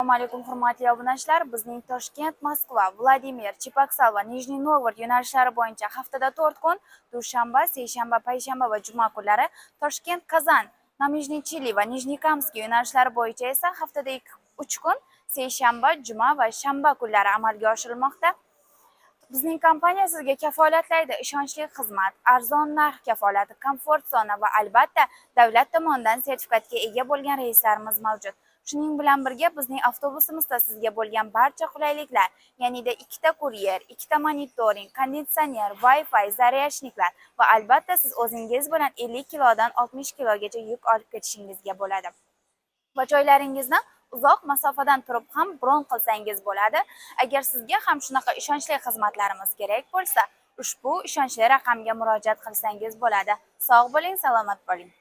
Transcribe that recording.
Assalomu alaykum hurmatli obunachilar. Bizning Toshkent, Moskva, Vladimir, Cheboksal va Nijniy Novgorod yo'nalishlari bo'yicha haftada 4 kun dushanba, seshanba, payshanba va juma kunlari, Toshkent, Kazan, Namijniy Chili va Nijnikamsk yo'nalishlari bo'yicha esa haftada 3 kun seshanba, juma va shanba kunlari amalga oshirilmoqda. Bizning kompaniya sizga kafolatlaydi: ishonchli xizmat, arzon narx kafolati, komfort zona va albatta davlat tomonidan sertifikatga ega bo'lgan reyslarimiz mavjud. Shuning bilan birga bizning avtobusimizda sizga bo'lgan barcha qulayliklar, ya'nida 2 ta kuryer, 2 ta monitoring, konditsioner, Wi-Fi, zaryadniklar va albatta siz o'zingiz bilan 50 kilodan 60 kilogagacha yuk olib ketishingizga bo'ladi. Va joylaringizni uzoq masofadan turib ham bron qilsangiz bo'ladi. Agar sizga ham shunaqa ishonchli xizmatlarimiz kerak bo'lsa, ushbu ishonchli raqamga murojaat qilsangiz bo'ladi. Sog' bo'ling, salomat bo'ling.